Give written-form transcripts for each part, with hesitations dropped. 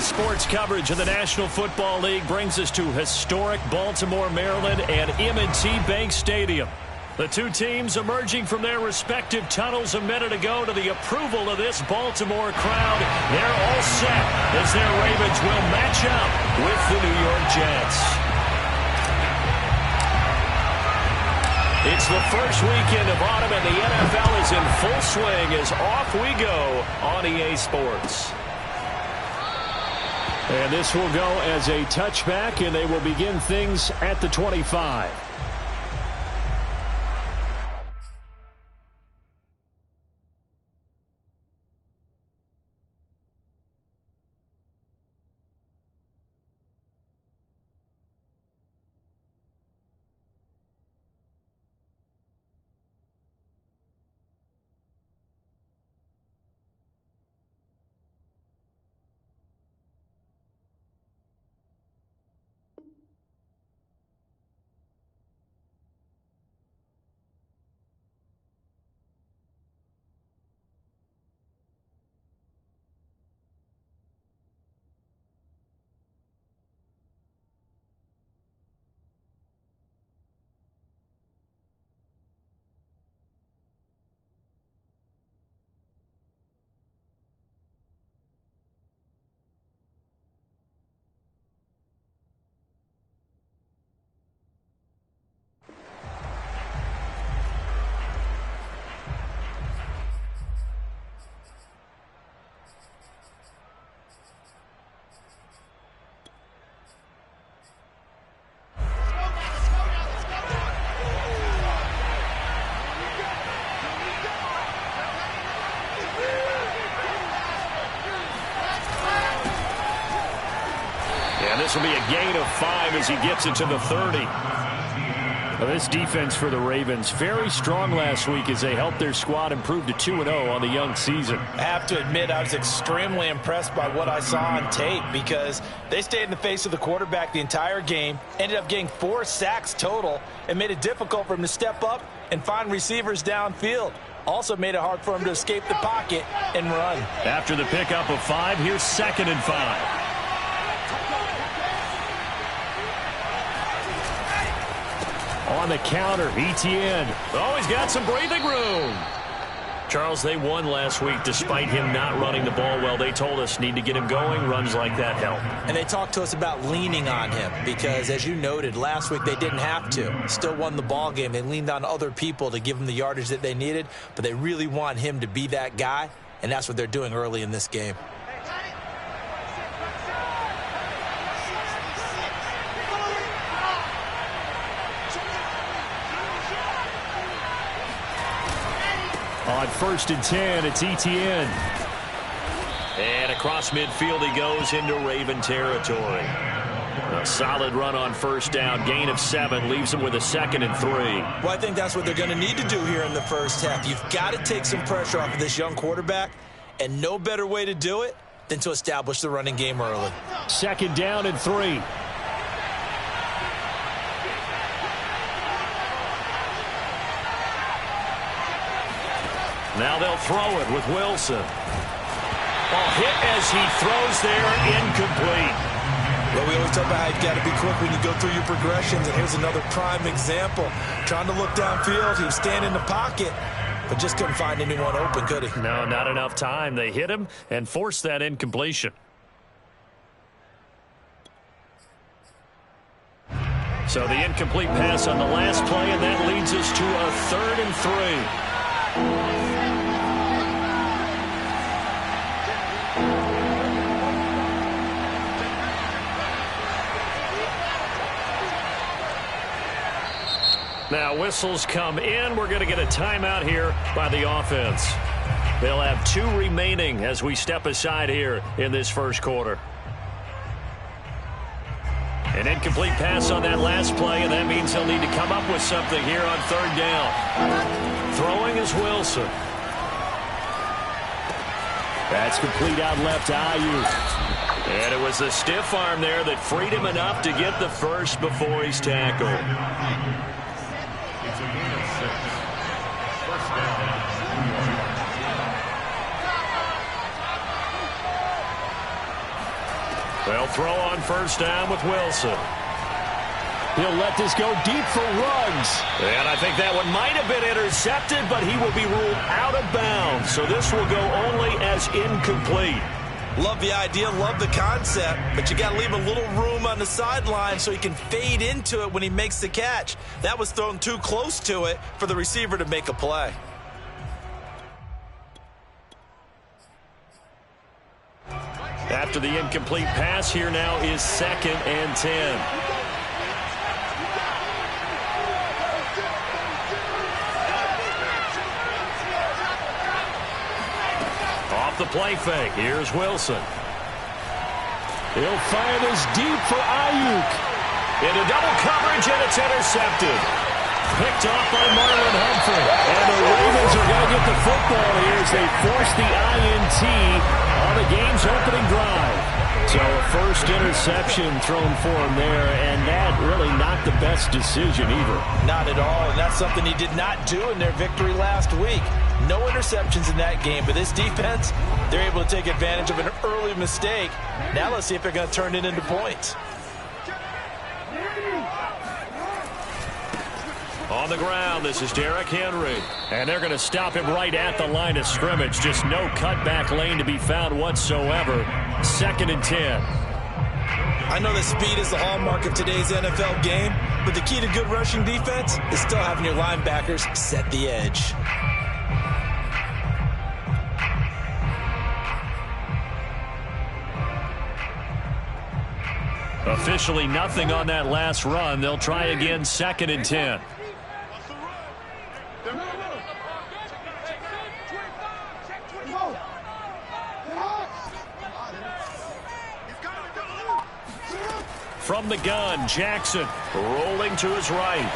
Sports coverage of the National Football League brings us to historic Baltimore, Maryland and M&T Bank Stadium. The two teams emerging from their respective tunnels a minute ago to the approval of this Baltimore crowd. They're all set as their Ravens will match up with the New York Jets. It's the first weekend of autumn and the NFL is in full swing as off we go on EA Sports. And this will go as a touchback, and they will begin things at the 25. This will be a gain of 5 as he gets it to the 30. Now this defense for the Ravens, very strong last week as they helped their squad improve to 2-0 on the young season. I have to admit I was extremely impressed by what I saw on tape because they stayed in the face of the quarterback the entire game, ended up getting 4 sacks total, and made it difficult for him to step up and find receivers downfield. Also made it hard for him to escape the pocket and run. After the pickup of 5, here's 2nd and 5. On the counter, Etienne. Oh, he's got some breathing room. Charles, they won last week despite him not running the ball well. They told us need to get him going. Runs like that help. And they talked to us about leaning on him because, as you noted, last week they didn't have to. Still won the ball game. They leaned on other people to give them the yardage that they needed, but they really want him to be that guy, and that's what they're doing early in this game. On 1st and 10, it's Etienne. And across midfield he goes into Raven territory. A solid run on 1st down, gain of 7, leaves him with a 2nd and 3. Well, I think that's what they're going to need to do here in the first half. You've got to take some pressure off of this young quarterback, and no better way to do it than to establish the running game early. 2nd down and 3. Now they'll throw it with Wilson. Ball hit as he throws there, incomplete. Well, we always talk about how you've got to be quick when you go through your progressions, and here's another prime example. Trying to look downfield, he was standing in the pocket, but just couldn't find anyone open, could he? No, not enough time. They hit him and forced that incompletion. So the incomplete pass on the last play, and that leads us to a 3rd and 3. Now whistles come in. We're going to get a timeout here by the offense. They'll have 2 remaining as we step aside here in this first quarter. An incomplete pass on that last play, and that means they'll need to come up with something here on 3rd down. Throwing is Wilson. That's complete out left to Ayuk. And it was the stiff arm there that freed him enough to get the first before he's tackled. They'll throw on first down with Wilson. He'll let this go deep for Ruggs. And I think that one might have been intercepted, but he will be ruled out of bounds. So this will go only as incomplete. Love the idea, love the concept, but you got to leave a little room on the sideline so he can fade into it when he makes the catch. That was thrown too close to it for the receiver to make a play. After the incomplete pass, here now is 2nd and 10. The play fake. Here's Wilson. He'll fire this deep for Ayuk. Into double coverage, and it's intercepted. Picked off by Marlon Humphrey. And the Ravens are going to get the football here as they force the INT on the game's opening drive. So a first interception thrown for him there, and that really not the best decision either. Not at all, and that's something he did not do in their victory last week. No interceptions in that game, but this defense, they're able to take advantage of an early mistake. Now let's see if they're going to turn it into points. On the ground, this is Derrick Henry. And they're going to stop him right at the line of scrimmage. Just no cutback lane to be found whatsoever. 2nd and 10. I know that speed is the hallmark of today's NFL game, but the key to good rushing defense is still having your linebackers set the edge. Officially nothing on that last run. They'll try again, 2nd and 10. From the gun, Jackson rolling to his right.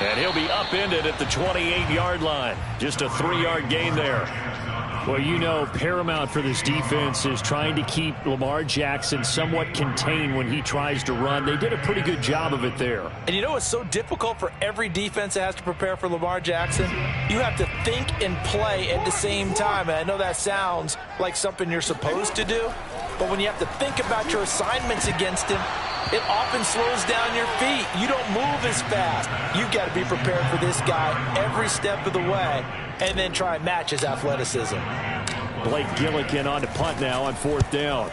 And he'll be upended at the 28-yard line. Just a 3-yard gain there. Well, you know, paramount for this defense is trying to keep Lamar Jackson somewhat contained when he tries to run. They did a pretty good job of it there. And you know what's so difficult for every defense that has to prepare for Lamar Jackson? You have to think and play at the same time. And I know that sounds like something you're supposed to do, but when you have to think about your assignments against him, it often slows down your feet. You don't move as fast. You've got to be prepared for this guy every step of the way and then try and match his athleticism. Blake Gillikin on to punt now on 4th down.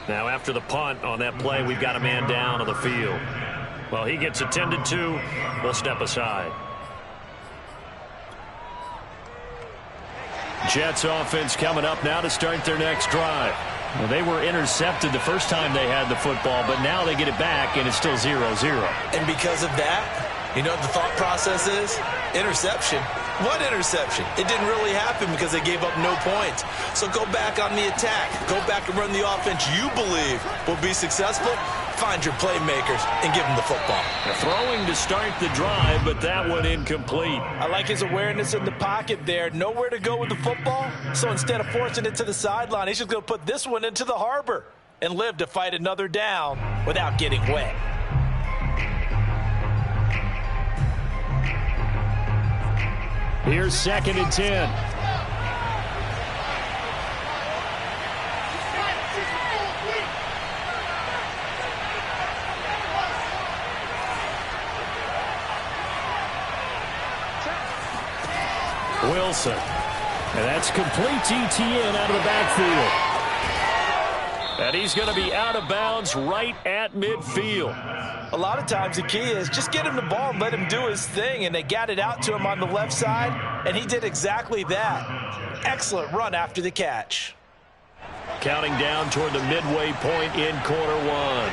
Now after the punt on that play, we've got a man down on the field. Well, he gets attended to. We'll step aside. Jets offense coming up now to start their next drive. Well, they were intercepted the first time they had the football, but now they get it back, and it's still 0-0. And because of that, you know what the thought process is? Interception. What interception? It didn't really happen because they gave up no points. So go back on the attack. Go back and run the offense you believe will be successful. Find your playmakers and give them the football. Throwing to start the drive, but that one incomplete. I like his awareness in the pocket there. Nowhere to go with the football. So instead of forcing it to the sideline, he's just going to put this one into the harbor and live to fight another down without getting wet. Here's 2nd and 10. Wilson. And that's complete to Etienne out of the backfield. And he's going to be out of bounds right at midfield. A lot of times the key is just get him the ball and let him do his thing, and they got it out to him on the left side, and he did exactly that. Excellent run after the catch. Counting down toward the midway point in quarter one.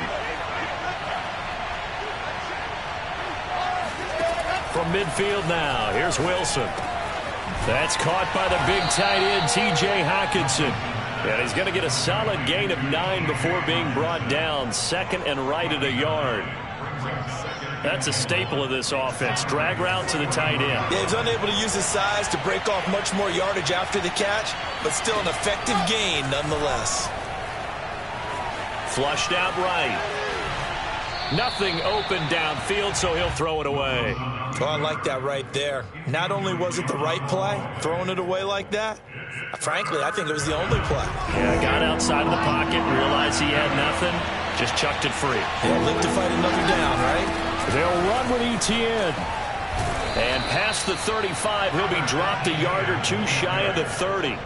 From midfield now, here's Wilson. That's caught by the big tight end, T.J. Hockenson. And he's going to get a solid gain of 9 before being brought down. 2nd and right at a yard. That's a staple of this offense. Drag route to the tight end. Yeah, he's unable to use his size to break off much more yardage after the catch, but still an effective gain nonetheless. Flushed out right. Nothing open downfield, so he'll throw it away. Oh, I like that right there. Not only was it the right play, throwing it away like that, frankly, I think it was the only play. Yeah, got outside of the pocket, realized he had nothing, just chucked it free. He'll live to fight another down, right? They'll run with Etienne. And past the 35, he'll be dropped a yard or two shy of the 30.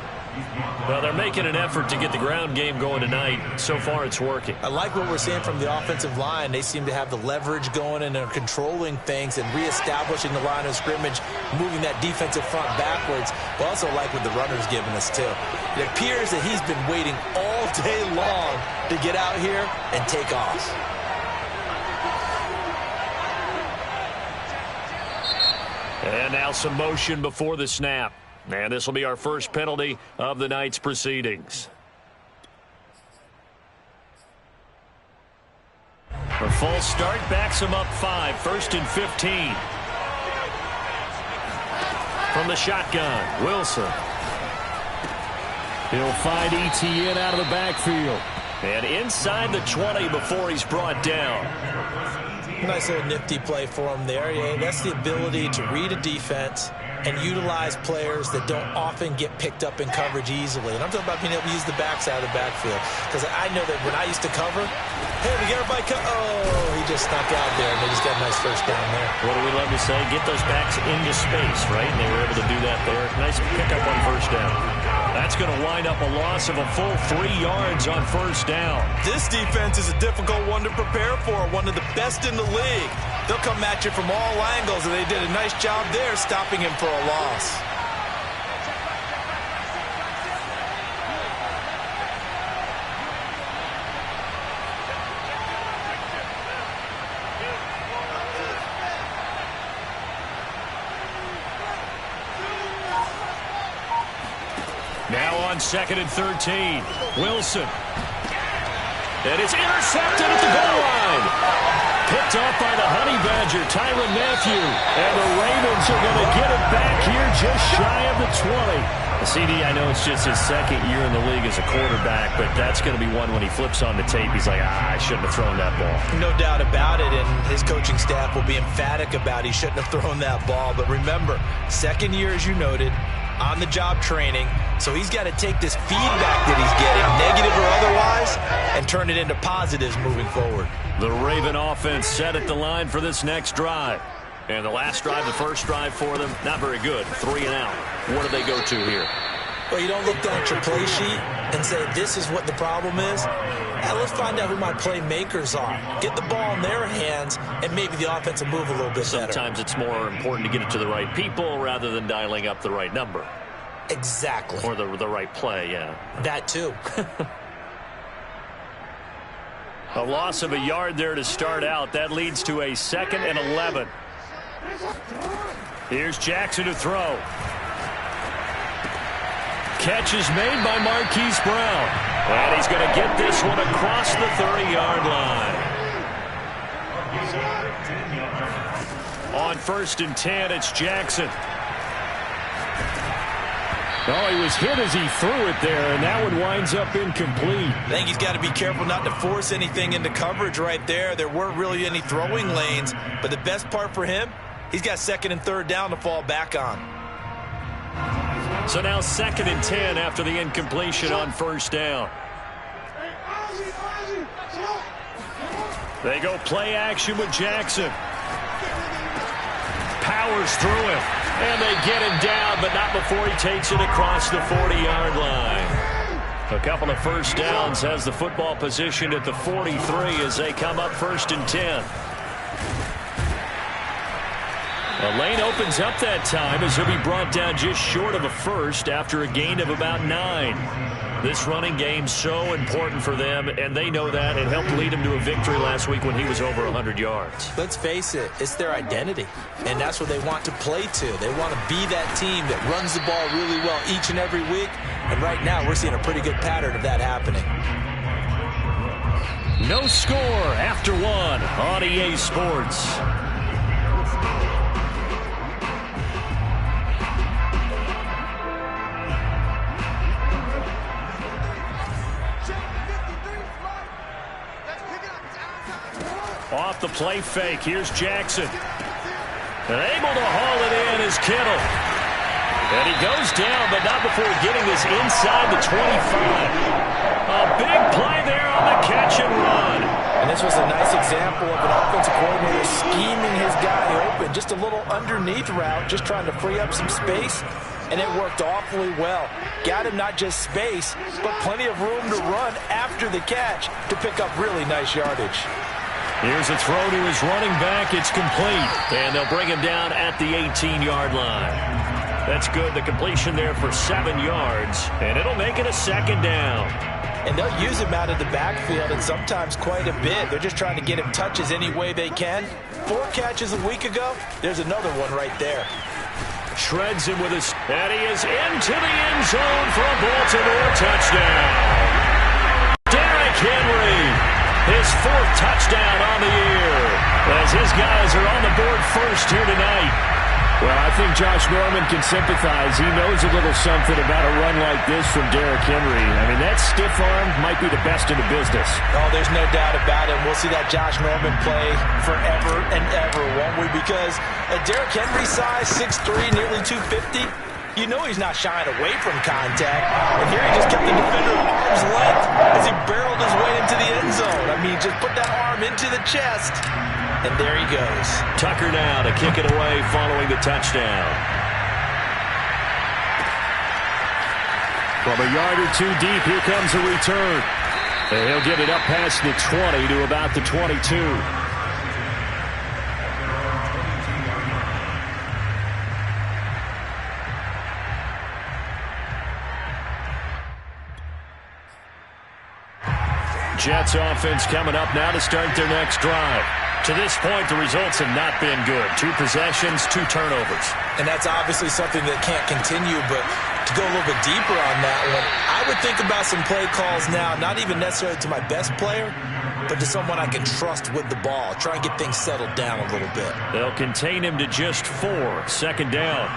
Well, they're making an effort to get the ground game going tonight. So far, it's working. I like what we're seeing from the offensive line. They seem to have the leverage going and they're controlling things and reestablishing the line of scrimmage, moving that defensive front backwards. But also like what the runner's giving us, too. It appears that he's been waiting all day long to get out here and take off. And now some motion before the snap. And this will be our first penalty of the night's proceedings. A false start backs him up 5, 1st and 15. From the shotgun, Wilson. He'll find Etienne out of the backfield. And inside the 20 before he's brought down. Nice little nifty play for him there. Yeah, that's the ability to read a defense and utilize players that don't often get picked up in coverage easily. And I'm talking about being able to use the backside of the backfield. Because I know that when I used to cover, hey, we got everybody oh, he just snuck out there, and they just got a nice first down there. What do we love to say? Get those backs into space, right? And they were able to do that there. Nice pickup on first down. That's going to wind up a loss of a full 3 yards on first down. This defense is a difficult one to prepare for, one of the best in the league. They'll come at you from all angles, and they did a nice job there stopping him for a loss. Now on 2nd and 13, Wilson. And it's intercepted at the goal line. Picked off by the Honey Badger, Tyrann Mathieu. And the Ravens are going to get it back here just shy of the 20. CD, I know it's just his 2nd year in the league as a quarterback, but that's going to be one when he flips on the tape. He's like, I shouldn't have thrown that ball. No doubt about it, and his coaching staff will be emphatic about he shouldn't have thrown that ball. But remember, 2nd year, as you noted, on-the-job training, so he's got to take this feedback that he's getting, negative or otherwise, and turn it into positives moving forward. The Raven offense set at the line for this next drive. And the last drive, the first drive for them, not very good. 3 and out. What do they go to here? Well, you don't look down at your play sheet and say, this is what the problem is. Let's find out who my playmakers are. Get the ball in their hands, and maybe the offense will move a little bit better. Sometimes it's more important to get it to the right people rather than dialing up the right number. Exactly. Or the right play, yeah. That too. A loss of a yard there to start out. That leads to a 2nd and 11. Here's Jackson to throw. Catch is made by Marquise Brown. And he's going to get this one across the 30-yard line. On 1st and 10, it's Jackson. Oh, he was hit as he threw it there, and that one winds up incomplete. I think he's got to be careful not to force anything into coverage right there. There weren't really any throwing lanes, but the best part for him, he's got 2nd and 3rd down to fall back on. So now 2nd and 10 after the incompletion on first down. They go play action with Jackson. Powers through him. And they get him down, but not before he takes it across the 40-yard line. A couple of first downs has the football positioned at the 43 as they come up 1st and 10. A lane opens up that time as he'll be brought down just short of a first after a gain of about 9. This running game so important for them, and they know that. It helped lead him to a victory last week when he was over 100 yards. Let's face it, it's their identity, and that's what they want to play to. They want to be that team that runs the ball really well each and every week, and right now we're seeing a pretty good pattern of that happening. No score after 1 on EA Sports. Off off the play fake. Here's Jackson. And able to haul it in is Kittle. And he goes down, but not before getting this inside the 25. A big play there on the catch and run. And this was a nice example of an offensive coordinator scheming his guy open. Just a little underneath route, just trying to free up some space. And it worked awfully well. Got him not just space, but plenty of room to run after the catch to pick up really nice yardage. Here's a throw to his running back. It's complete. And they'll bring him down at the 18-yard line. That's good. The completion there for 7 yards. And it'll make it a second down. And they'll use him out of the backfield, and sometimes quite a bit. They're just trying to get him touches any way they can. 4 catches a week ago. There's another one right there. Shreds him with his... And he is into the end zone for a Baltimore touchdown. Derrick Henry, his 4th touchdown on the year, as his guys are on the board first here tonight. Well, I think Josh Norman can sympathize. He knows a little something about a run like this from Derrick Henry. I mean, that stiff arm might be the best in the business. Oh, there's no doubt about it. We'll see that Josh Norman play forever and ever, won't we? Because at Derrick Henry's size, 6'3", nearly 250, you know he's not shying away from contact. And here he just kept the defender at arm's length as he barreled his way into the end zone. I mean, just put that arm into the chest. And there he goes. Tucker now to kick it away following the touchdown. From a yard or 2 deep, here comes a return. And he'll get it up past the 20 to about the 22. Jets offense coming up now to start their next drive. To this point, the results have not been good. 2 possessions, 2 turnovers. And that's obviously something that can't continue, but to go a little bit deeper on that one, I would think about some play calls now, not even necessarily to my best player, but to someone I can trust with the ball. Try and get things settled down a little bit. They'll contain him to just 4. Second down.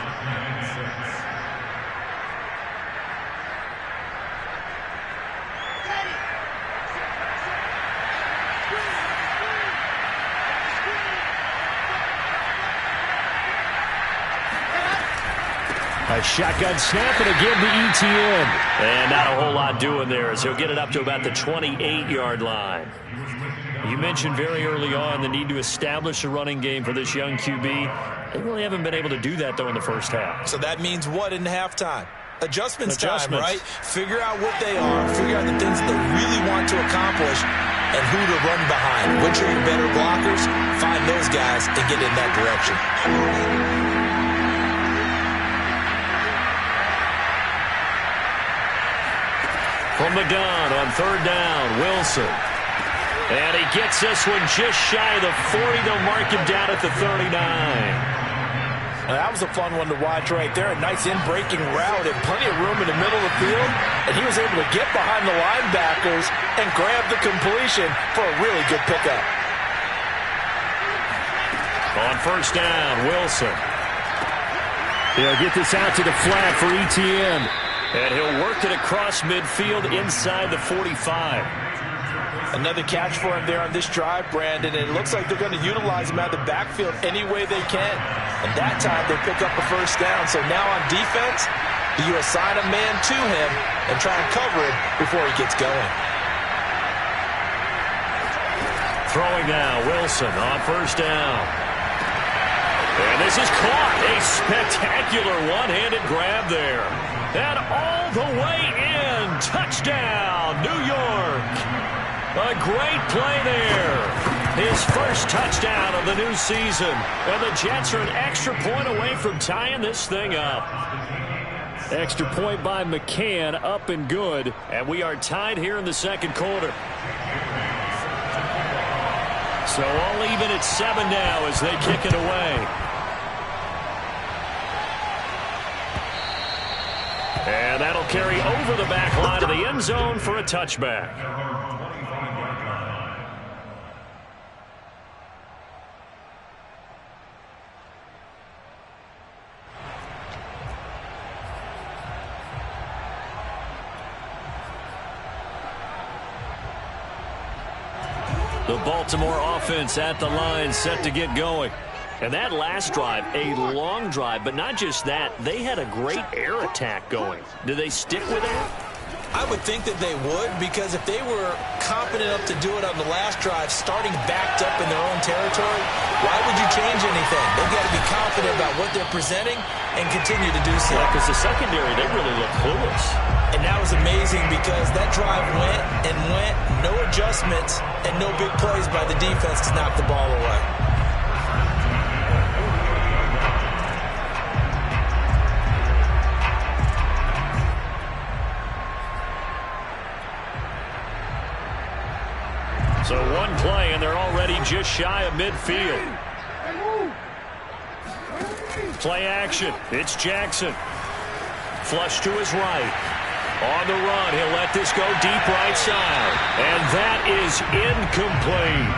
A shotgun snap and again to ETN. And not a whole lot doing there as he'll get it up to about the 28-yard line. You mentioned very early on the need to establish a running game for this young QB. They really haven't been able to do that, though, in the first half. So that means what in halftime? Adjustments time, right? Figure out what they are, figure out the things that they really want to accomplish, and who to run behind. Which are your better blockers? Find those guys and get in that direction. From the gun on 3rd down, Wilson. And he gets this one just shy of the 40. They'll mark him down at the 39. Now, that was a fun one to watch right there. A nice in-breaking route and plenty of room in the middle of the field. And he was able to get behind the linebackers and grab the completion for a really good pickup. On 1st down, Wilson. He'll get this out to the flat for ETN. And he'll work it across midfield inside the 45. Another catch for him there on this drive, Brandon. And it looks like they're going to utilize him out of the backfield any way they can. And that time they pick up a 1st down. So now on defense, do you assign a man to him and try and cover him before he gets going? Throwing now, Wilson on 1st down. And this is caught. A spectacular one-handed grab there. And all the way in. Touchdown, New York. A great play there. His first touchdown of the new season. And the Jets are an extra point away from tying this thing up. Extra point by McCann, up and good. And we are tied here in the 2nd quarter. So all even at 7 now as they kick it away. And that'll carry over the back line of the end zone for a touchback. The Baltimore offense at the line, set to get going. And that last drive, a long drive, but not just that. They had a great air attack going. Do they stick with that? I would think that they would, because if they were confident enough to do it on the last drive, starting backed up in their own territory, why would you change anything? They've got to be confident about what they're presenting and continue to do so. Yeah, because the secondary, they really look clueless. And that was amazing because that drive went and went, no adjustments, and no big plays by the defense to knock the ball away. So one play, and they're already just shy of midfield. Play action. It's Jackson. Flush to his right. On the run, he'll let this go deep right side. And that is incomplete.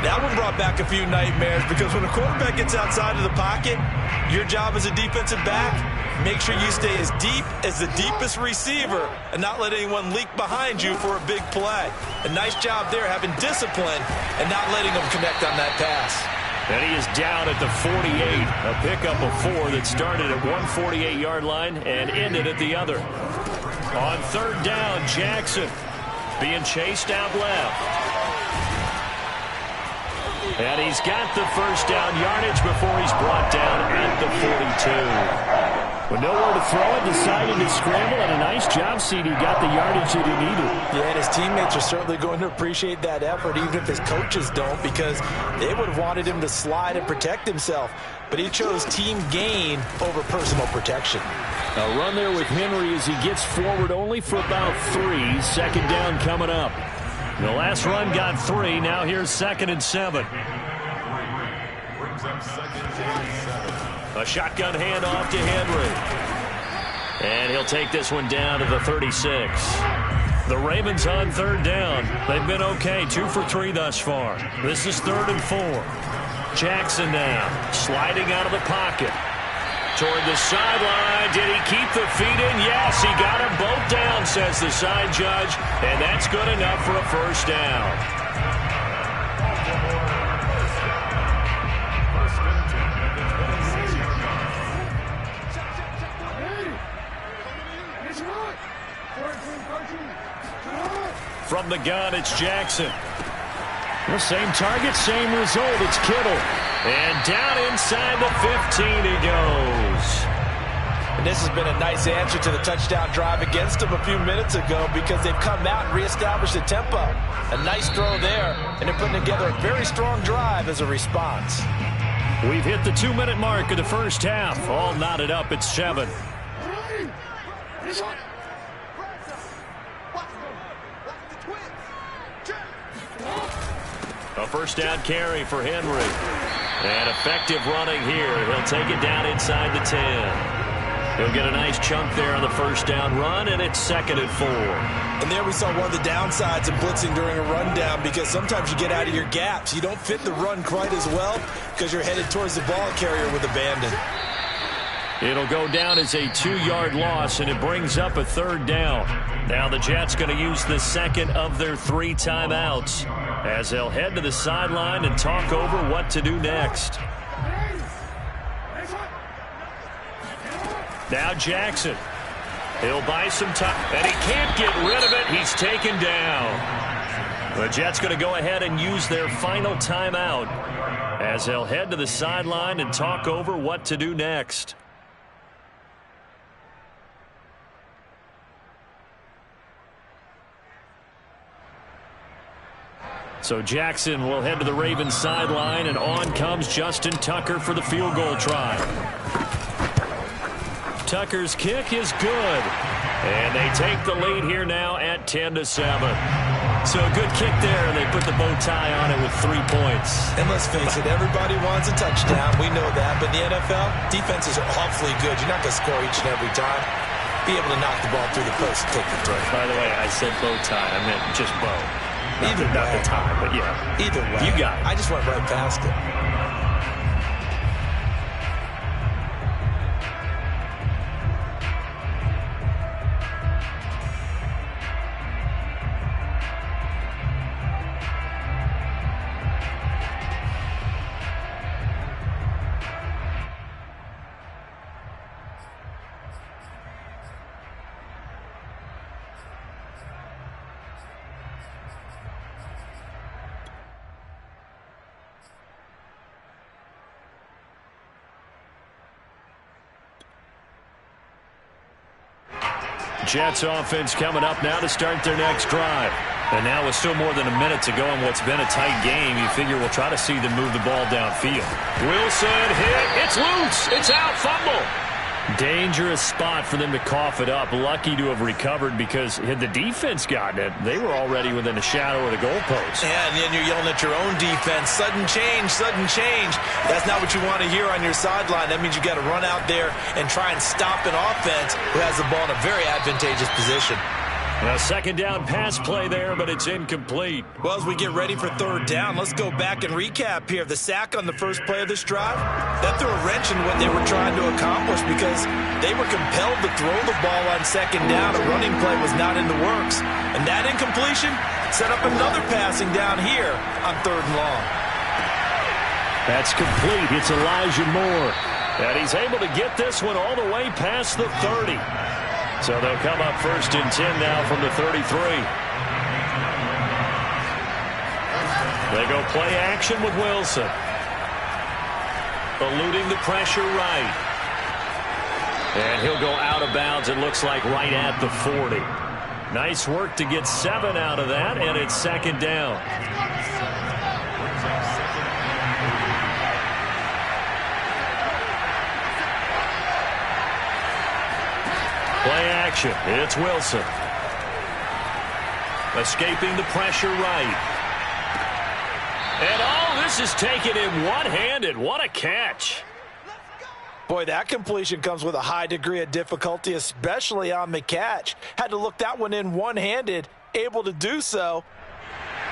That one brought back a few nightmares, because when a quarterback gets outside of the pocket, your job as a defensive back, make sure you stay as deep as the deepest receiver and not let anyone leak behind you for a big play. A nice job there, having discipline and not letting them connect on that pass. And he is down at the 48. A pickup of 4 that started at 148-yard line and ended at the other. On third down, Jackson being chased out left. And he's got the first down yardage before he's brought down at the 42. With nowhere to throw it, decided to scramble, and a nice job, CD. Got the yardage that he needed. Yeah, and his teammates are certainly going to appreciate that effort, even if his coaches don't, because they would have wanted him to slide and protect himself. But he chose team gain over personal protection. A run there with Henry as he gets forward only for about 3. Second down coming up. The last run got 3. Now here's 2nd and 7. A shotgun handoff to Henry. And he'll take this one down to the 36. The Ravens on third down. They've been okay, 2 for 3 thus far. This is 3rd and 4. Jackson now, sliding out of the pocket. Toward the sideline. Did he keep the feet in? Yes, he got them both down, says the side judge. And that's good enough for a first down. From the gun, it's Jackson. The same target, same result. It's Kittle. And down inside the 15 he goes. And this has been a nice answer to the touchdown drive against them a few minutes ago, because they've come out and reestablished the tempo. A nice throw there, and they're putting together a very strong drive as a response. We've hit the 2-minute mark of the first half. All knotted up at 7. A first down carry for Henry. And effective running here. He'll take it down inside the 10. He'll get a nice chunk there on the first down run, and it's 2nd and 4. And there we saw one of the downsides of blitzing during a rundown, because sometimes you get out of your gaps. You don't fit the run quite as well because you're headed towards the ball carrier with abandon. It'll go down as a 2-yard loss, and it brings up a 3rd down. Now the Jets going to use the second of their 3 timeouts as they'll head to the sideline and talk over what to do next. Now Jackson. He'll buy some time, and he can't get rid of it. He's taken down. The Jets going to go ahead and use their final timeout as they'll head to the sideline and talk over what to do next. So Jackson will head to the Ravens sideline, and on comes Justin Tucker for the field goal try. Tucker's kick is good, and they take the lead here now at 10-7. So a good kick there, and they put the bow tie on it with 3 points. And let's face it, everybody wants a touchdown. We know that, but in the NFL, defenses are awfully good. You're not going to score each and every time. Be able to knock the ball through the post and take the throw. By the way, I said bow tie. I meant just bow. Either way. Not the tie, but yeah. Either way. You got it. I just went right past it. Jets offense coming up now to start their next drive. And now with still more than a minute to go in what's been a tight game, you figure we'll try to see them move the ball downfield. Wilson hit. It's loose. It's out. Fumble. Dangerous spot for them to cough it up. Lucky to have recovered because had the defense gotten it, they were already within a shadow of the goalpost. Yeah, and then you're yelling at your own defense. Sudden change, sudden change. That's not what you want to hear on your sideline. That means you got to run out there and try and stop an offense who has the ball in a very advantageous position. A second down pass play there, but it's incomplete. Well, as we get ready for third down, let's go back and recap here. The sack on the first play of this drive, that threw a wrench in what they were trying to accomplish because they were compelled to throw the ball on second down. A running play was not in the works. And that incompletion set up another passing down here on third and long. That's complete. It's Elijah Moore. And he's able to get this one all the way past the 30. So they'll come up 1st and 10 now from the 33. They go play action with Wilson. Eluding the pressure right. And he'll go out of bounds, it looks like, right at the 40. Nice work to get 7 out of that, and it's second down. Play action. It's Wilson. Escaping the pressure right. And this is taken in one-handed. What a catch. Boy, that completion comes with a high degree of difficulty, especially on the catch. Had to look that one in one-handed, able to do so.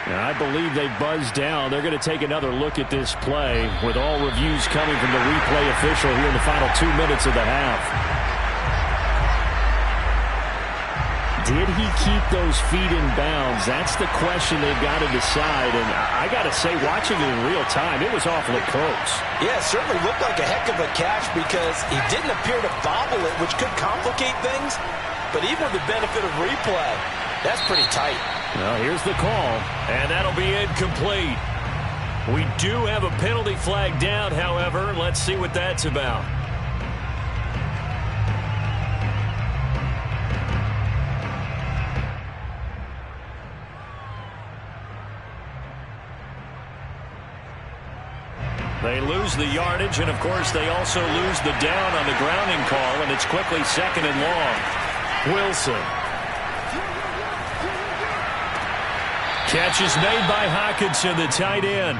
Now, I believe they buzzed down. They're going to take another look at this play with all reviews coming from the replay official here in the final 2 minutes of the half. Did he keep those feet in bounds? That's the question they've got to decide. And I got to say, watching it in real time, it was awfully close. Yeah, it certainly looked like a heck of a catch because he didn't appear to bobble it, which could complicate things. But even with the benefit of replay, that's pretty tight. Well, here's the call. And that'll be incomplete. We do have a penalty flag down, however. Let's see what that's about. They lose the yardage, and, of course, they also lose the down on the grounding call, and it's quickly second and long. Wilson. Catch is made by Hockenson, the tight end.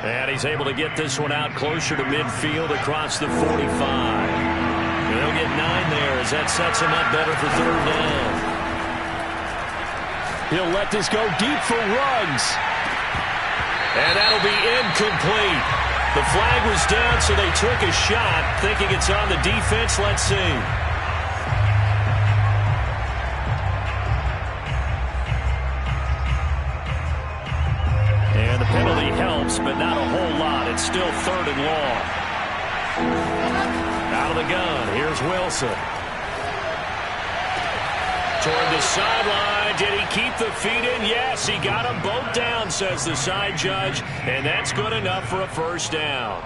And he's able to get this one out closer to midfield across the 45. They'll get 9 there as that sets him up better for third down. He'll let this go deep for Ruggs. And that'll be incomplete. The flag was down, so they took a shot, thinking it's on the defense. Let's see. And the penalty helps, but not a whole lot. It's still third and long. Out of the gun, here's Wilson. Toward the sideline. Did he keep the feet in? Yes, he got them both down, says the side judge. And that's good enough for a first down.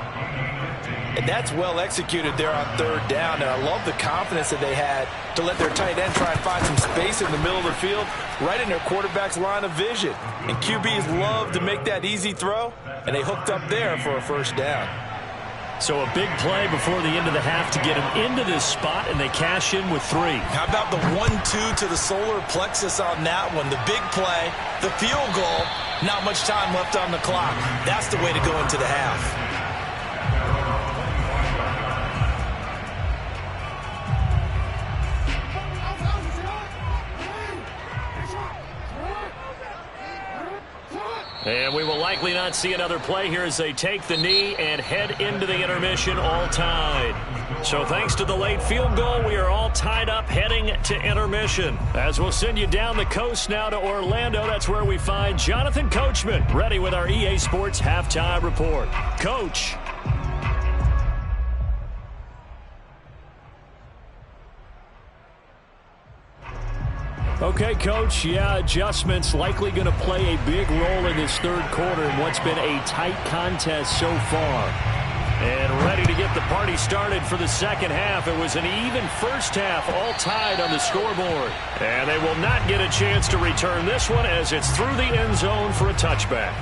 And that's well executed there on third down. And I love the confidence that they had to let their tight end try and find some space in the middle of the field, right in their quarterback's line of vision. And QBs love to make that easy throw, and they hooked up there for a first down. So a big play before the end of the half to get them into this spot, and they cash in with 3. How about the 1-2 to the solar plexus on that one? The big play, the field goal, not much time left on the clock. That's the way to go into the half. And we will likely not see another play here as they take the knee and head into the intermission all tied. So thanks to the late field goal, we are all tied up heading to intermission. As we'll send you down the coast now to Orlando, that's where we find Jonathan Coachman ready with our EA Sports Halftime Report. Coach. Okay, Coach, adjustments likely going to play a big role in this third quarter in what's been a tight contest so far. And ready to get the party started for the second half. It was an even first half, all tied on the scoreboard. And they will not get a chance to return this one as it's through the end zone for a touchback.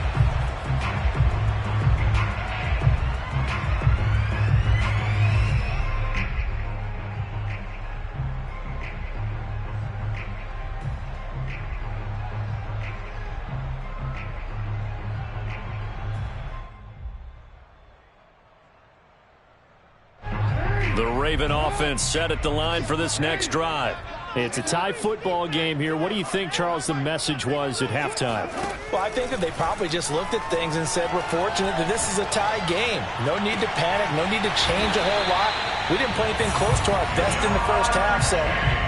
The Raven offense set at the line for this next drive. It's a tie football game here. What do you think, Charles, the message was at halftime? Well, I think that they probably just looked at things and said, we're fortunate that this is a tie game. No need to panic, no need to change a whole lot. We didn't play anything close to our best in the first half, so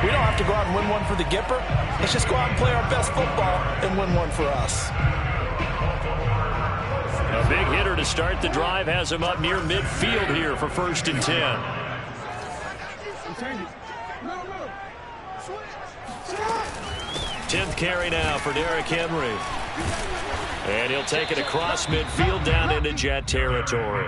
we don't have to go out and win one for the Gipper. Let's just go out and play our best football and win one for us. A big hitter to start the drive has him up near midfield here for 1st and 10. 10th carry now for Derrick Henry. And he'll take it across midfield down into Jet territory.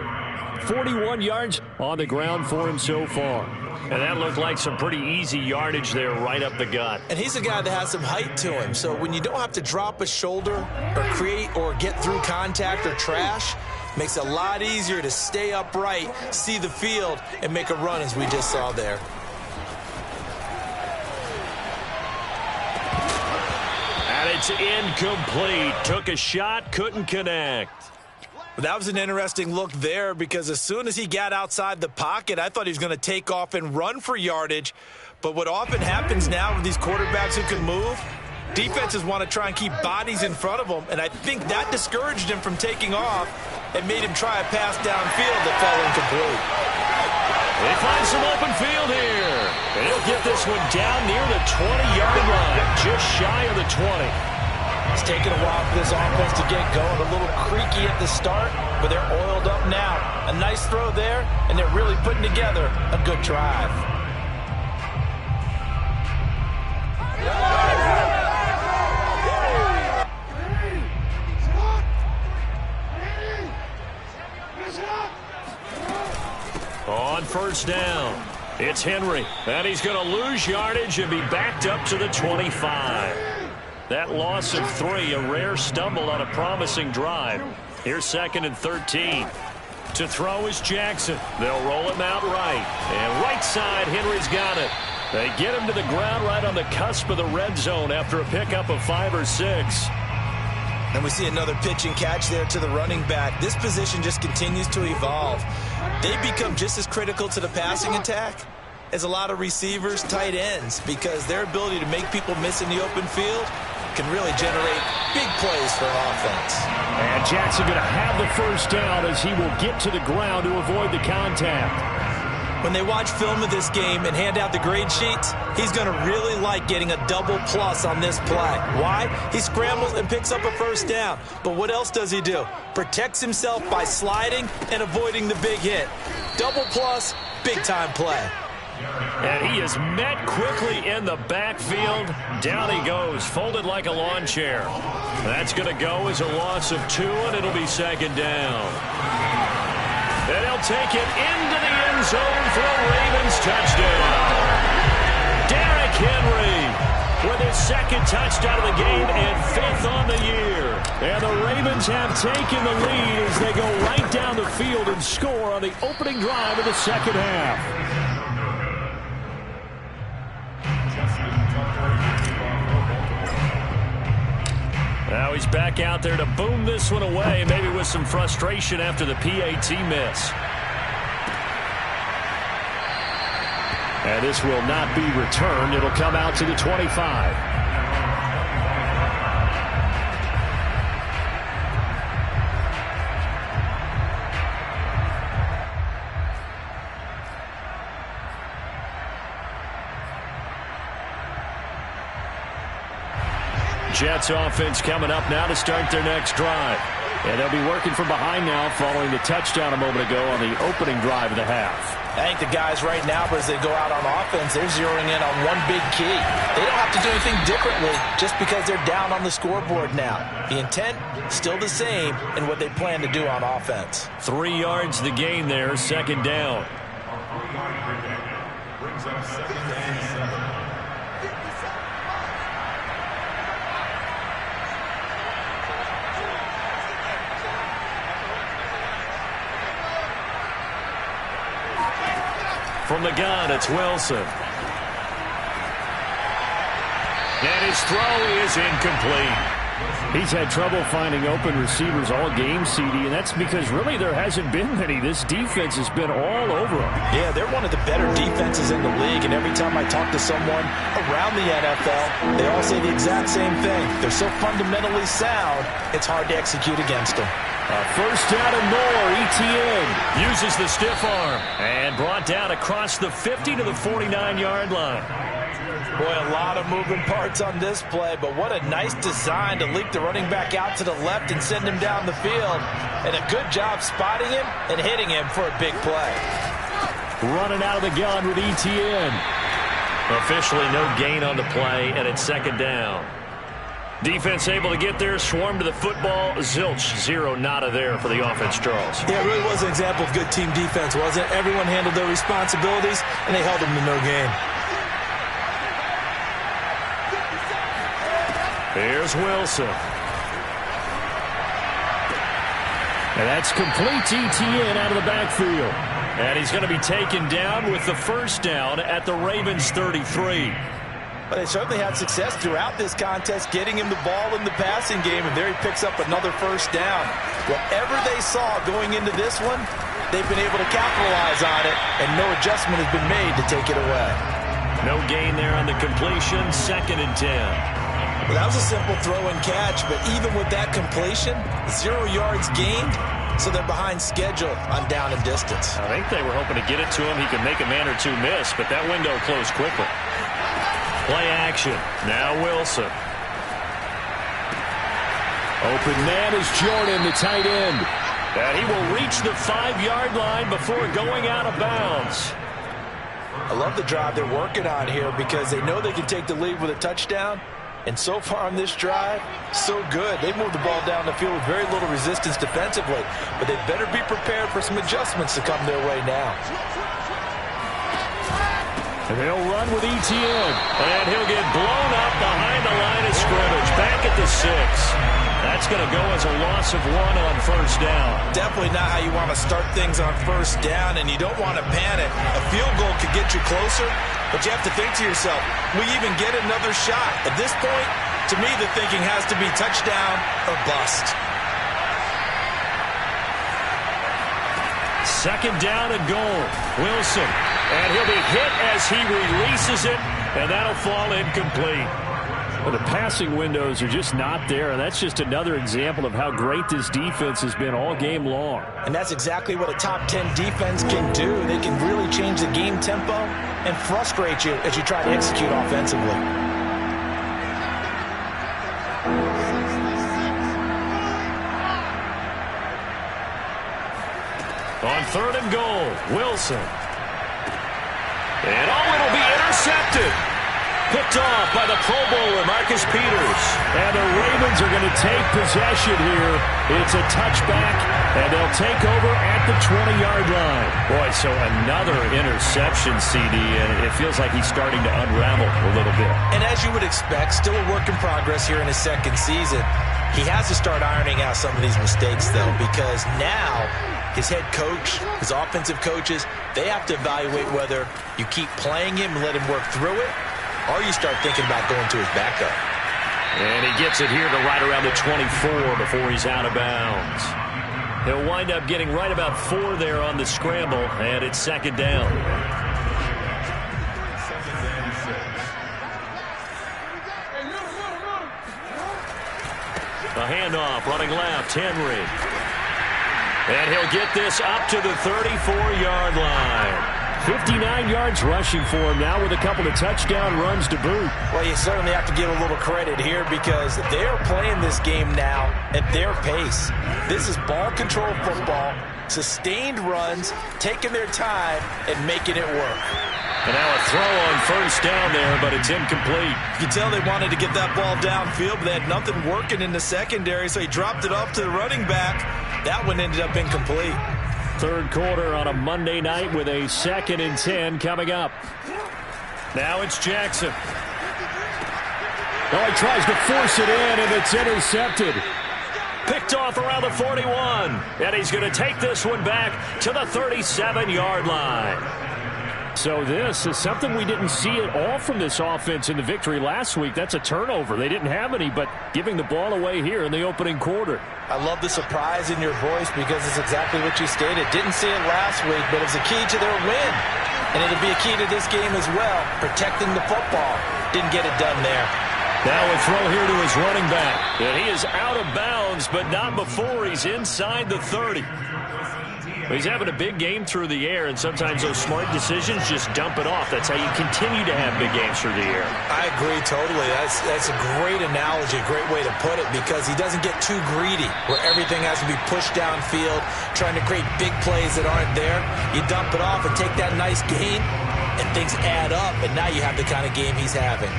41 yards on the ground for him so far. And that looked like some pretty easy yardage there right up the gut. And he's a guy that has some height to him. So when you don't have to drop a shoulder or create or get through contact or trash, makes it a lot easier to stay upright, see the field, and make a run as we just saw there. And it's incomplete. Took a shot, couldn't connect. That was an interesting look there because as soon as he got outside the pocket, I thought he was going to take off and run for yardage. But what often happens now with these quarterbacks who can move, defenses want to try and keep bodies in front of them, and I think that discouraged him from taking off and made him try a pass downfield that fell incomplete. They find some open field here. And he'll get this one down near the 20-yard line, just shy of the 20. It's taken a while for this offense to get going. A little creaky at the start, but they're oiled up now. A nice throw there, and they're really putting together a good drive. On 1st down, it's Henry, and he's going to lose yardage and be backed up to the 25. That loss of 3, a rare stumble on a promising drive. Here's 2nd and 13. To throw is Jackson. They'll roll him out right. And right side, Henry's got it. They get him to the ground right on the cusp of the red zone after a pickup of 5 or 6. And we see another pitch and catch there to the running back. This position just continues to evolve. They become just as critical to the passing attack as a lot of receivers, tight ends, because their ability to make people miss in the open field can really generate big plays for an offense. And Jackson going to have the 1st down as he will get to the ground to avoid the contact. When they watch film of this game and hand out the grade sheets, he's going to really like getting a double plus on this play. Why? He scrambles and picks up a 1st down. But what else does he do? Protects himself by sliding and avoiding the big hit. Double plus, big-time play. And he is met quickly in the backfield. Down he goes, folded like a lawn chair. That's going to go as a loss of 2, and it'll be 2nd down. And he'll take it into the end zone for a Ravens touchdown. Derrick Henry with his 2nd touchdown of the game and 5th on the year. And the Ravens have taken the lead as they go right down the field and score on the opening drive of the 2nd half. Now he's back out there to boom this one away, maybe with some frustration after the PAT miss. And this will not be returned. It'll come out to the 25. Jets offense coming up now to start their next drive. And they'll be working from behind now following the touchdown a moment ago on the opening drive of the half. I think the guys right now, as they go out on offense, they're zeroing in on one big key. They don't have to do anything differently just because they're down on the scoreboard now. The intent, still the same in what they plan to do on offense. 3 yards the gain there, second down. From the gun, it's Wilson. And his throw is incomplete. He's had trouble finding open receivers all game, CD, and that's because really there hasn't been many. This defense has been all over them. Yeah, they're one of the better defenses in the league, and every time I talk to someone around the NFL, they all say the exact same thing. They're so fundamentally sound, it's hard to execute against them. First down and more. ETN uses the stiff arm and brought down across the 50 to the 49-yard line. Boy, a lot of moving parts on this play, but what a nice design to leak the running back out to the left and send him down the field. And a good job spotting him and hitting him for a big play. Running out of the gun with ETN. Officially no gain on the play, and it's second down. Defense able to get there, swarm to the football. Zilch, zero nada there for the offense, Charles. Yeah, it really was an example of good team defense, wasn't it? Everyone handled their responsibilities, and they held them to no gain. Here's Wilson. And that's complete to ETN out of the backfield. And he's going to be taken down with the first down at the Ravens 33. But they certainly had success throughout this contest, getting him the ball in the passing game, and there he picks up another first down. Whatever they saw going into this one, they've been able to capitalize on it, and no adjustment has been made to take it away. No gain there on the completion, 2nd and 10. Well, that was a simple throw and catch, but even with that completion, 0 yards gained, so they're behind schedule on down and distance. I think they were hoping to get it to him. He could make a man or two miss, but that window closed quickly. Play action. Now Wilson. Open man is Jordan, the tight end. And he will reach the 5-yard line before going out of bounds. I love the drive they're working on here because they know they can take the lead with a touchdown. And so far on this drive, so good. They moved the ball down the field with very little resistance defensively. But they better be prepared for some adjustments to come their way now. And they'll run with ETN. And he'll get blown up behind the line of scrimmage. Back at the 6. That's going to go as a loss of 1 on first down. Definitely not how you want to start things on first down, and you don't want to panic. A field goal could get you closer, but you have to think to yourself, will you even get another shot? At this point, to me, the thinking has to be touchdown or bust. 2nd down and goal. Wilson. And he'll be hit as he releases it, and that'll fall incomplete. Well, the passing windows are just not there, and that's just another example of how great this defense has been all game long. And that's exactly what a top 10 defense can do. They can really change the game tempo and frustrate you as you try to execute offensively. On 3rd and goal, Wilson. And it'll be intercepted. Picked off by the Pro Bowler, Marcus Peters. And the Ravens are going to take possession here. It's a touchback, and they'll take over at the 20-yard line. Boy, so another interception, CD, and it feels like he's starting to unravel a little bit. And as you would expect, still a work in progress here in his 2nd season. He has to start ironing out some of these mistakes, though, because now his head coach, his offensive coaches, they have to evaluate whether you keep playing him and let him work through it, or you start thinking about going to his backup. And he gets it here to right around the 24 before he's out of bounds. He'll wind up getting right about 4 there on the scramble, and it's 2nd down. A handoff, running left, Henry. And he'll get this up to the 34-yard line. 59 yards rushing for him now with a couple of touchdown runs to boot. Well, you certainly have to give a little credit here because they're playing this game now at their pace. This is ball control football, sustained runs, taking their time, and making it work. And now a throw on first down there, but it's incomplete. You can tell they wanted to get that ball downfield, but they had nothing working in the secondary, so he dropped it off to the running back. That one ended up incomplete. Third quarter on a Monday night with a 2nd and 10 coming up. Now it's Jackson. Oh, he tries to force it in, and it's intercepted. Picked off around the 41. And he's going to take this one back to the 37-yard line. So this is something we didn't see at all from this offense in the victory last week. That's a turnover. They didn't have any, but giving the ball away here in the opening quarter. I love the surprise in your voice because it's exactly what you stated. Didn't see it last week, but it was a key to their win. And it'll be a key to this game as well, protecting the football. Didn't get it done there. Now a throw here to his running back. And he is out of bounds, but not before he's inside the 30. He's having a big game through the air, and sometimes those smart decisions just dump it off. That's how you continue to have big games through the air. I agree totally. That's a great analogy, a great way to put it, because he doesn't get too greedy where everything has to be pushed downfield, trying to create big plays that aren't there. You dump it off and take that nice gain, and things add up, and now you have the kind of game he's having.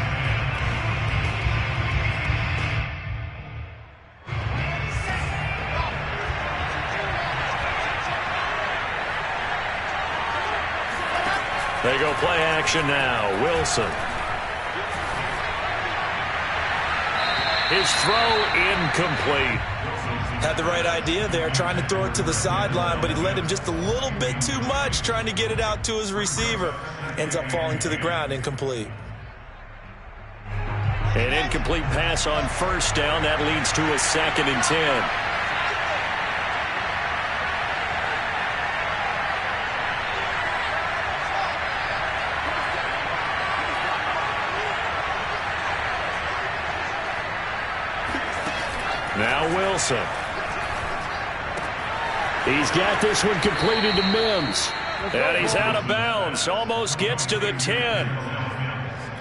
They go play action now. Wilson. His throw incomplete. Had the right idea there, trying to throw it to the sideline, but he led him just a little bit too much, trying to get it out to his receiver. Ends up falling to the ground, incomplete. An incomplete pass on first down. That leads to a 2nd and 10. Now Wilson. He's got this one completed to Mims. And he's out of bounds. Almost gets to the 10.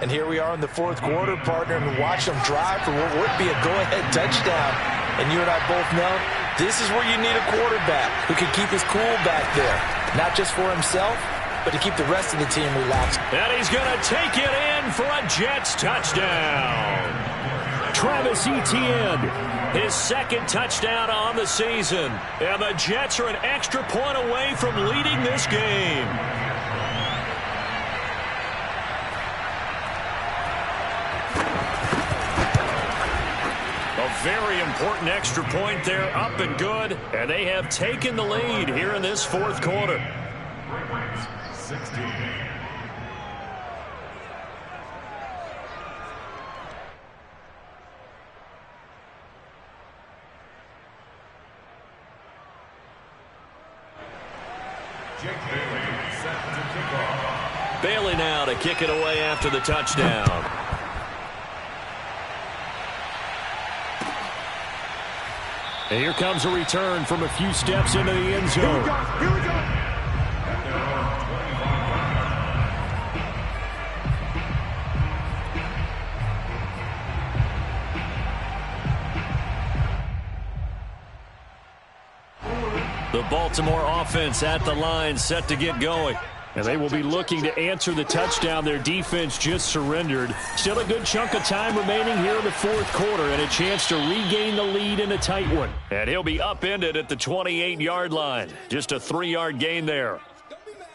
And here we are in the fourth quarter, partner, and watch them drive for what would be a go-ahead touchdown. And you and I both know this is where you need a quarterback who can keep his cool back there. Not just for himself, but to keep the rest of the team relaxed. And he's going to take it in for a Jets touchdown. Travis Etienne. His 2nd touchdown on the season. And the Jets are an extra point away from leading this game. A very important extra point there, up and good. And they have taken the lead here in this fourth quarter. Bailey now to kick it away after the touchdown. And here comes a return from a few steps into the end zone. Here we go. The Baltimore offense at the line, set to get going. And they will be looking to answer the touchdown their defense just surrendered. Still a good chunk of time remaining here in the fourth quarter and a chance to regain the lead in a tight one. And he'll be upended at the 28-yard line. Just a 3-yard gain there.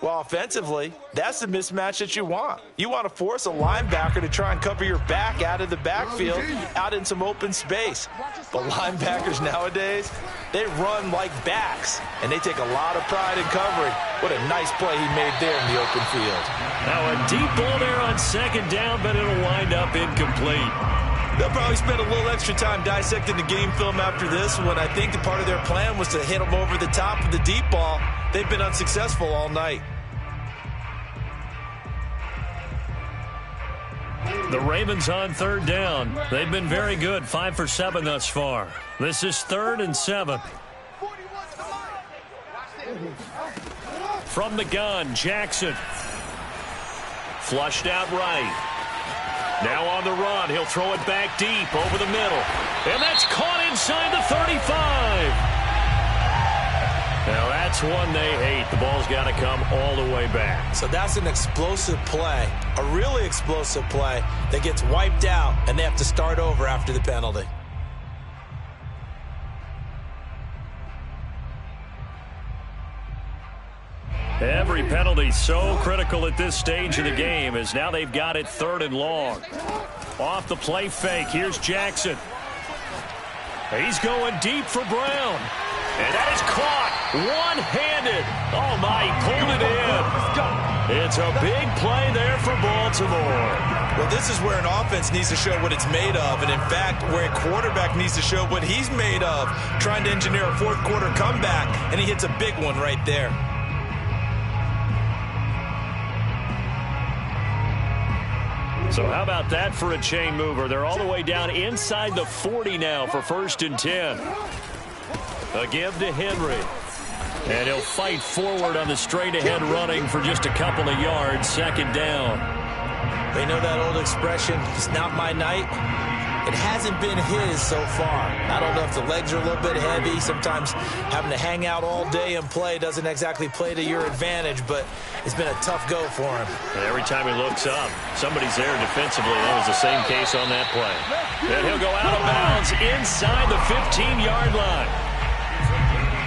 Well, offensively, that's the mismatch that you want. You want to force a linebacker to try and cover your back out of the backfield, out in some open space. But linebackers nowadays, they run like backs, and they take a lot of pride in covering. What a nice play he made there in the open field. Now a deep ball there on 2nd down, but it'll wind up incomplete. They'll probably spend a little extra time dissecting the game film after this one. I think the part of their plan was to hit them over the top of the deep ball. They've been unsuccessful all night. The Ravens on 3rd down. They've been very good, 5 for 7 thus far. This is 3rd and 7. From the gun, Jackson. Flushed out right. Now on the run. He'll throw it back deep over the middle. And that's caught inside the 35. Now that's one they hate. The ball's got to come all the way back. So that's an explosive play, a really explosive play that gets wiped out, and they have to start over after the penalty. Every penalty so critical at this stage of the game, as now they've got it 3rd and long. Off the play fake, here's Jackson. He's going deep for Brown. And that is caught one-handed. Oh, my, he pulled it in. It's a big play there for Baltimore. Well, this is where an offense needs to show what it's made of, and in fact, where a quarterback needs to show what he's made of, trying to engineer a fourth-quarter comeback, and he hits a big one right there. So how about that for a chain mover? They're all the way down inside the 40 now for 1st and 10. A give to Henry. And he'll fight forward on the straight-ahead running for just a couple of yards. 2nd down. They know that old expression, it's not my night. It hasn't been his so far. I don't know if the legs are a little bit heavy. Sometimes having to hang out all day and play doesn't exactly play to your advantage, but it's been a tough go for him. And every time he looks up, somebody's there defensively. That was the same case on that play. And he'll go out of bounds inside the 15-yard line.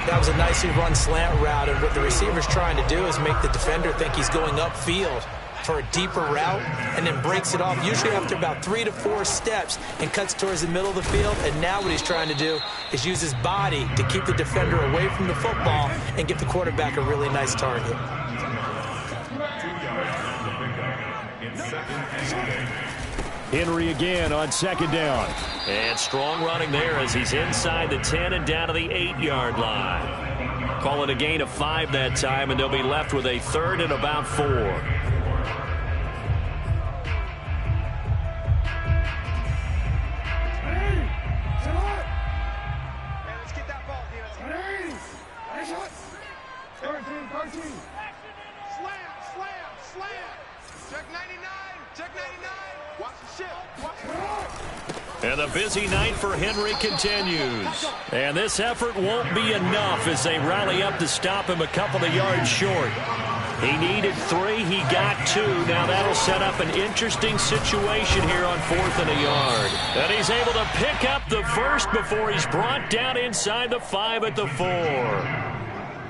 That was a nicely run slant route, and what the receiver's trying to do is make the defender think he's going upfield for a deeper route, and then breaks it off, usually after about 3 to 4 steps, and cuts towards the middle of the field. And now what he's trying to do is use his body to keep the defender away from the football and give the quarterback a really nice target. Henry again on 2nd down. And strong running there as he's inside the 10 and down to the 8-yard line. Call it a gain of 5 that time, and they'll be left with a 3rd and about 4. And the busy night for Henry continues. And this effort won't be enough as they rally up to stop him a couple of yards short. He needed 3. He got 2. Now that'll set up an interesting situation here on 4th and a yard. And he's able to pick up the first before he's brought down inside the 5 at the 4.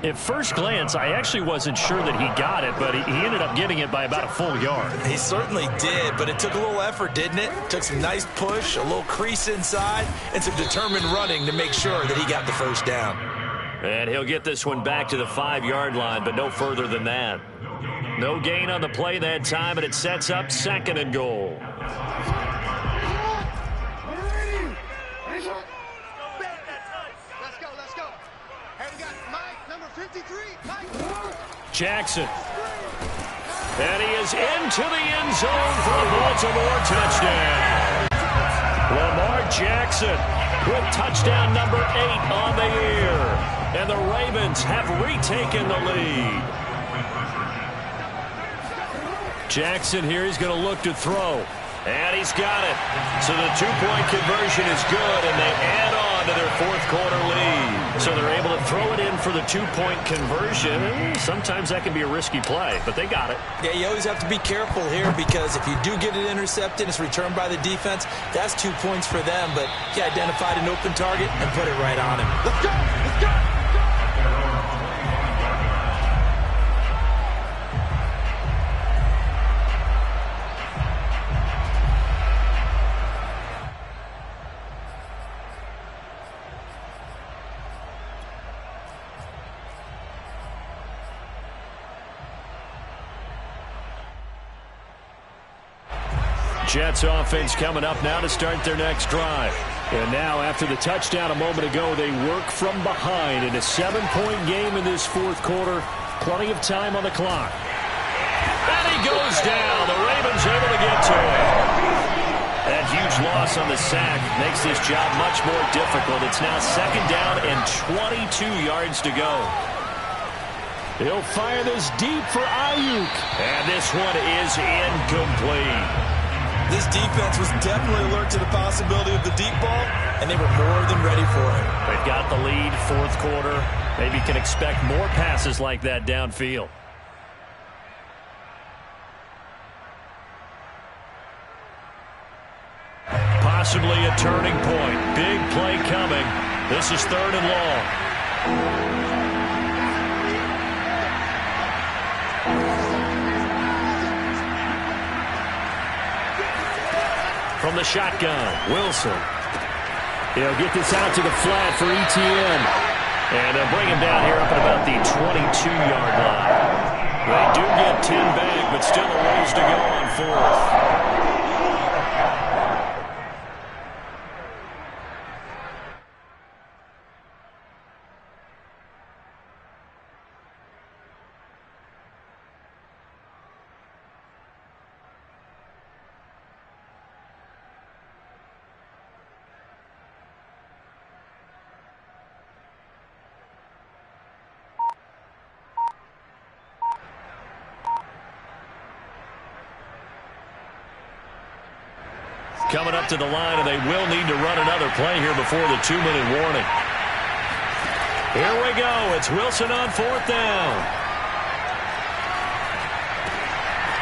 At first glance, I actually wasn't sure that he got it, but he ended up getting it by about a full yard. He certainly did, but it took a little effort, didn't it? Took some nice push, a little crease inside, and some determined running to make sure that he got the first down. And he'll get this one back to the 5-yard line, but no further than that. No gain on the play that time, and it sets up 2nd and goal. Jackson. And he is into the end zone for a Baltimore touchdown. Lamar Jackson with touchdown number 8 on the year. And the Ravens have retaken the lead. Jackson here, he's going to look to throw. And he's got it. So the 2-point conversion is good, and they add on to their 4th-quarter lead. So they're able to throw it in for the 2-point conversion. Sometimes that can be a risky play, but they got it. Yeah, you always have to be careful here, because if you do get it intercepted, it's returned by the defense, that's 2 points for them. But he identified an open target and put it right on him. Let's go! Let's go! Jets offense coming up now to start their next drive. And now after the touchdown a moment ago, they work from behind in a 7-point game in this 4th quarter. Plenty of time on the clock. And he goes down. The Ravens able to get to him. That huge loss on the sack makes this job much more difficult. It's now 2nd down and 22 yards to go. He'll fire this deep for Ayuk. And this one is incomplete. This defense was definitely alert to the possibility of the deep ball, and they were more than ready for it. They've got the lead, fourth quarter. Maybe can expect more passes like that downfield. Possibly a turning point. Big play coming. This is 3rd and long. From the shotgun, Wilson. He'll get this out to the flat for Etienne. And they'll bring him down here up at about the 22-yard line. They do get 10 back, but still a ways to go on 4th. Coming up to the line, and they will need to run another play here before the 2-minute warning. Here we go. It's Wilson on 4th down.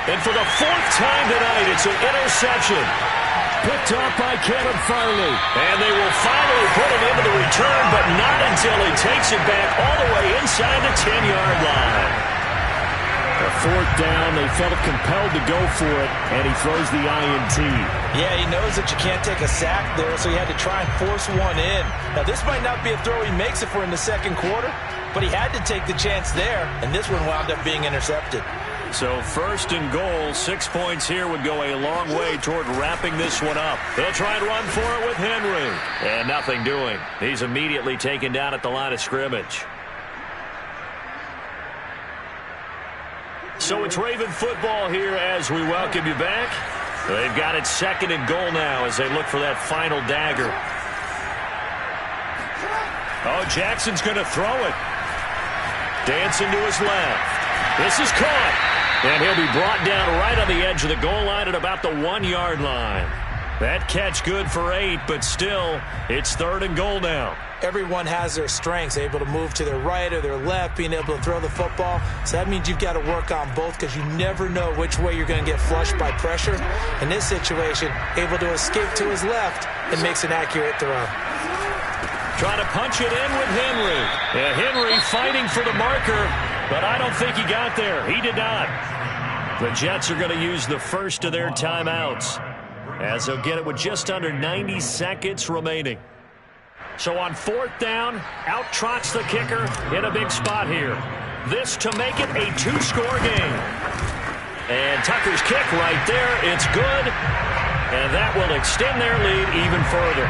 And for the 4th time tonight, it's an interception. Picked off by Caleb Farley. And they will finally put it into the return, but not until he takes it back all the way inside the 10-yard line. A 4th down, they felt compelled to go for it, and he throws the INT. Yeah, he knows that you can't take a sack there, so he had to try and force one in. Now, this might not be a throw he makes if we're in the 2nd quarter, but he had to take the chance there, and this one wound up being intercepted. So 1st and goal, 6 points here would go a long way toward wrapping this one up. They'll try and run for it with Henry. And nothing doing. He's immediately taken down at the line of scrimmage. So it's Raven football here as we welcome you back. They've got it 2nd and goal now as they look for that final dagger. Oh, Jackson's going to throw it. Dancing to his left. This is caught. And he'll be brought down right on the edge of the goal line at about the 1-yard line. That catch good for 8, but still, it's 3rd and goal now. Everyone has their strengths, able to move to their right or their left, being able to throw the football. So that means you've got to work on both because you never know which way you're going to get flushed by pressure. In this situation, able to escape to his left and makes an accurate throw. Trying to punch it in with Henry. Yeah, Henry fighting for the marker, but I don't think he got there. He did not. The Jets are going to use the first of their timeouts as they'll get it with just under 90 seconds remaining. So on 4th down, out trots the kicker in a big spot here. This to make it a 2-score game. And Tucker's kick right there. It's good. And that will extend their lead even further.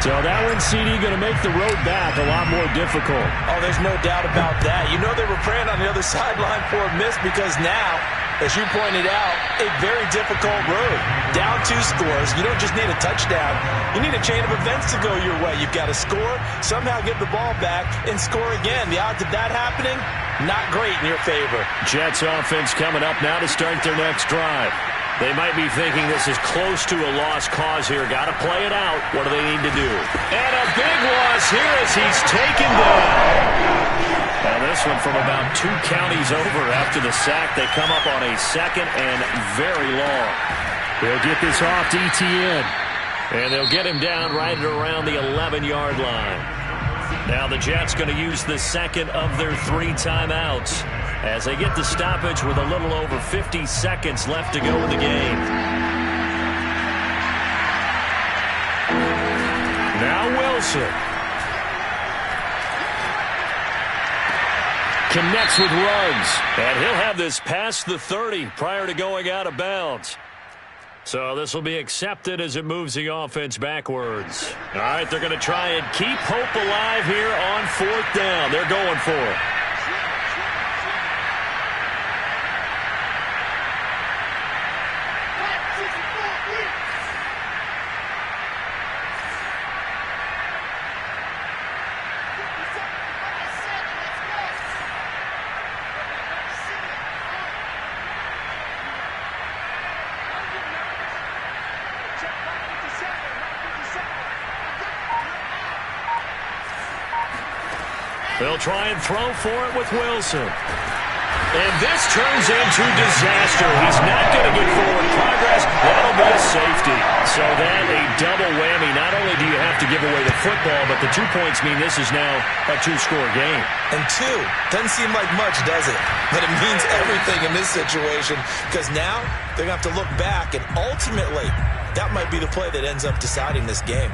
So that one, CD, going to make the road back a lot more difficult. Oh, there's no doubt about that. You know they were praying on the other sideline for a miss because now, as you pointed out, a very difficult road. Down 2 scores. You don't just need a touchdown. You need a chain of events to go your way. You've got to score, somehow get the ball back, and score again. The odds of that happening, not great in your favor. Jets offense coming up now to start their next drive. They might be thinking this is close to a lost cause here. Got to play it out. What do they need to do? And a big loss here as he's taken down. Now this one from about 2 counties over after the sack. They come up on a 2nd and very long. They'll get this off to Etienne. And they'll get him down right at around the 11-yard line. Now the Jets going to use the 2nd of their 3 timeouts as they get the stoppage with a little over 50 seconds left to go in the game. Now Wilson. Connects with Ruggs. And he'll have this past the 30 prior to going out of bounds. So this will be accepted as it moves the offense backwards. All right, they're going to try and keep hope alive here on 4th down. They're going for it. They'll try and throw for it with Wilson. And this turns into disaster. He's not going to get forward progress. That'll be a safety. So that a double whammy. Not only do you have to give away the football, but the 2 points mean this is now a 2-score game. And 2 doesn't seem like much, does it? But it means everything in this situation, because now they're going to have to look back, and ultimately that might be the play that ends up deciding this game.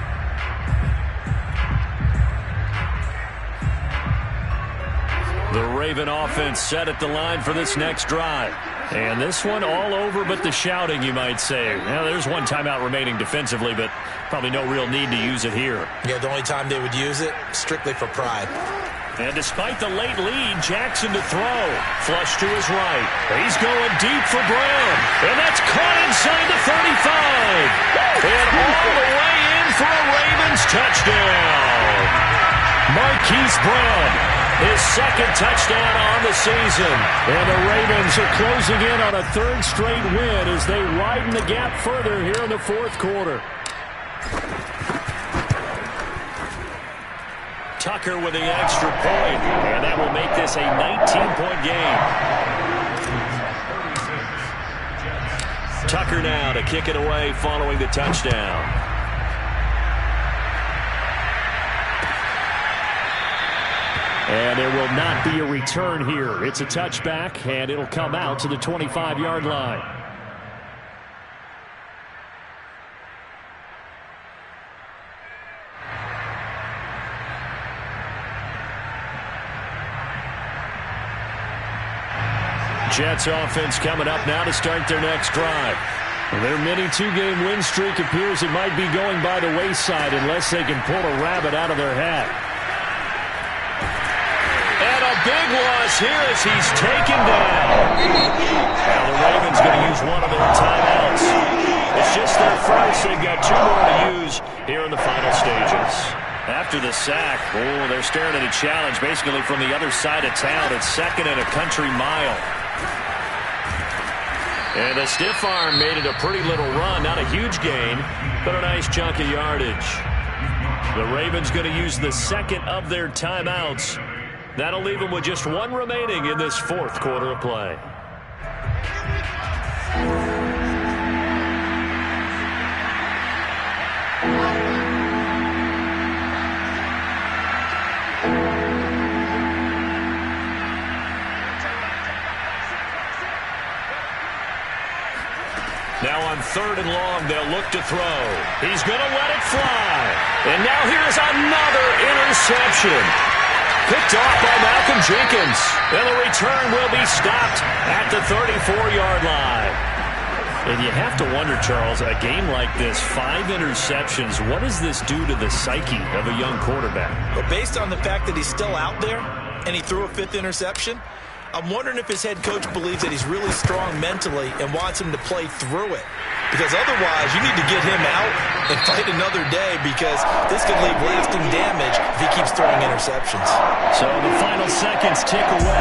The Raven offense set at the line for this next drive. And this one all over but the shouting, you might say. Now, there's one timeout remaining defensively, but probably no real need to use it here. Yeah, the only time they would use it, strictly for pride. And despite the late lead, Jackson to throw. Flush to his right. He's going deep for Brown. And that's caught inside the 35. And all the way in for a Ravens touchdown. Marquise Brown. His second touchdown on the season. And the Ravens are closing in on a 3rd straight win as they widen the gap further here in the 4th quarter. Tucker with the extra point. And that will make this a 19-point game. Tucker now to kick it away following the touchdown. And there will not be a return here. It's a touchback, and it'll come out to the 25-yard line. Jets offense coming up now to start their next drive. Their mini 2-game win streak appears it might be going by the wayside unless they can pull a rabbit out of their hat. And a big loss here as he's taken down. Now the Ravens going to use one of their timeouts. It's just their first. They've got 2 more to use here in the final stages. After the sack, they're staring at a challenge basically from the other side of town. It's 2nd and a country mile. And the stiff arm made it a pretty little run. Not a huge gain, but a nice chunk of yardage. The Ravens going to use the 2nd of their timeouts. That'll leave them with just 1 remaining in this 4th quarter of play. Now on 3rd and long, they'll look to throw. He's going to let it fly. And now here's another interception. Picked off by Malcolm Jenkins. And the return will be stopped at the 34-yard line. And you have to wonder, Charles, a game like this, 5 interceptions, what does this do to the psyche of a young quarterback? But based on the fact that he's still out there and he threw a 5th interception, I'm wondering if his head coach believes that he's really strong mentally and wants him to play through it. Because otherwise, you need to get him out and fight another day, because this could leave lasting damage if he keeps throwing interceptions. So the final seconds tick away.